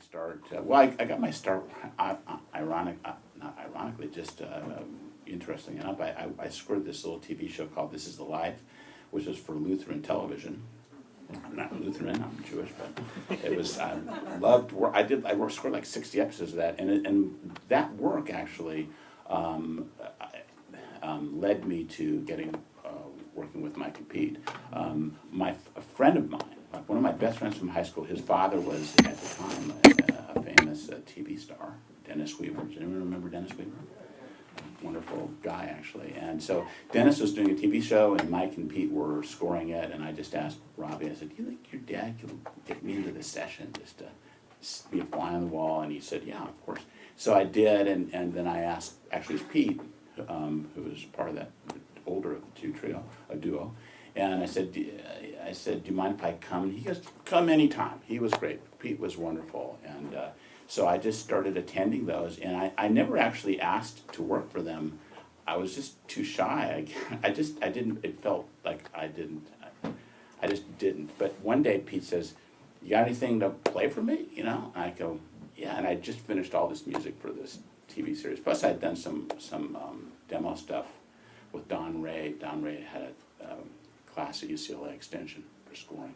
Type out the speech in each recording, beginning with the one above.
start? I got my start, not ironically, just interesting enough. I scored this little TV show called This Is the Life, which was for Lutheran television. I'm not Lutheran, I'm Jewish, but it was, I loved work. I scored like 60 episodes of that, and that work actually led me to getting, working with Mike and Pete. A friend of mine, like one of my best friends from high school, his father was at the time a famous TV star, Dennis Weaver. Does anyone remember Dennis Weaver? Wonderful guy, actually. And so Dennis was doing a TV show, and Mike and Pete were scoring it, and I just asked Robbie, I said, do you think your dad could get me into this session just to be a fly on the wall? And he said, yeah, of course. So I did, and then I asked, actually it was Pete, who was part of that older of the a duo, and I said, do you mind if I come? And he goes, come anytime. He was great. Pete was wonderful, and so I just started attending those, and I never actually asked to work for them. I was just too shy. I didn't, it felt like I just didn't. But one day Pete says, you got anything to play for me? You know? And I go, yeah, and I just finished all this music for this TV series. Plus I'd done some demo stuff with Don Ray. Don Ray had a class at UCLA Extension for scoring.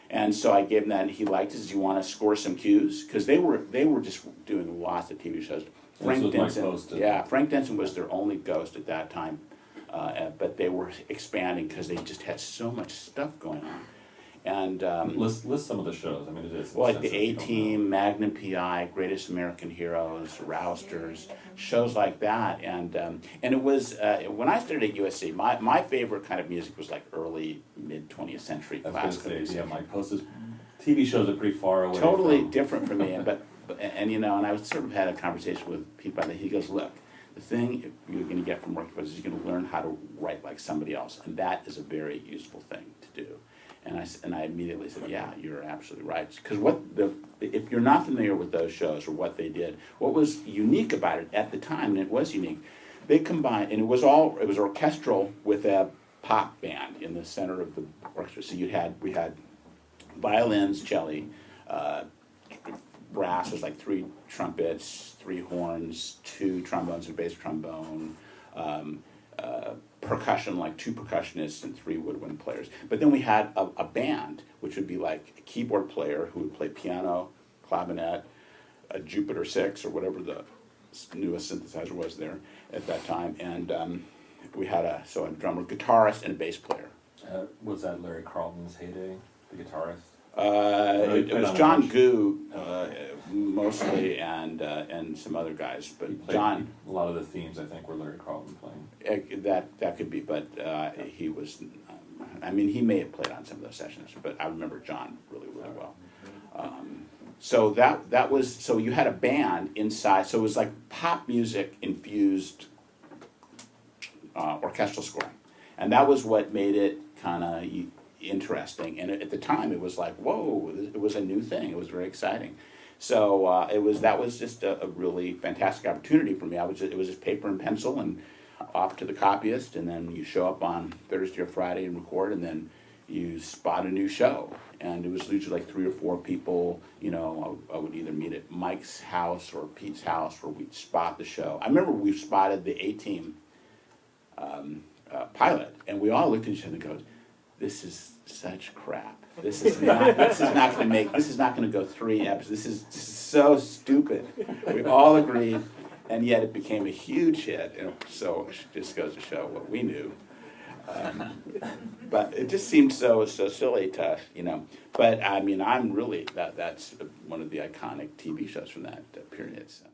And so I gave him that, and he liked it. Says, "You want to score some cues?" Because they were just doing lots of TV shows. Frank Denson was their only ghost at that time, but they were expanding because they just had so much stuff going on. And list some of the shows. I mean, it is like the A-Team, Magnum PI, Greatest American Heroes, Rousters, shows like that. And it was when I started at USC, my favorite kind of music was like early mid 20th century classical music. Yeah, Mike Post's TV shows are pretty far away. Totally different from me, and you know, and I sort of had a conversation with Pete about that. He goes, look, the thing you're going to get from working with us is you're going to learn how to write like somebody else, and that is a very useful thing to do. And I immediately said, yeah, you're absolutely right. Because if you're not familiar with those shows or what they did, what was unique about it at the time, and it was unique, they combined, and it was orchestral with a pop band in the center of the orchestra. So we had violins, cello, brass was like 3 trumpets, 3 horns, 2 trombones, and bass trombone. Percussion, like 2 percussionists and 3 woodwind players. But then we had a band, which would be like a keyboard player who would play piano, clavinet, a Jupiter 6 or whatever the newest synthesizer was there at that time, and we had a drummer, guitarist, and a bass player. Was that Larry Carlton's heyday, the guitarist? It was John Goo mostly, and some other guys, but John. A lot of the themes, I think, were Larry Carlton playing. That could be, but he was. I mean, he may have played on some of those sessions, but I remember John really well. So that was, so you had a band inside, so it was like pop music infused orchestral scoring, and that was what made it kind of interesting. And at the time, it was like, whoa, it was a new thing. It was very exciting. So that was just a really fantastic opportunity for me. It was just paper and pencil and off to the copyist, and then you show up on Thursday or Friday and record, and then you spot a new show. And it was usually like 3 or 4 people. You know, I would either meet at Mike's house or Pete's house where we'd spot the show. I remember we spotted the A-Team pilot, and we all looked at each other and goes, "This is such crap. This is not going to go 3 episodes. This is so stupid." We all agreed, and yet it became a huge hit. And so it just goes to show what we knew. But it just seemed so silly to, you know. But I mean, I'm really that's one of the iconic TV shows from that period. So.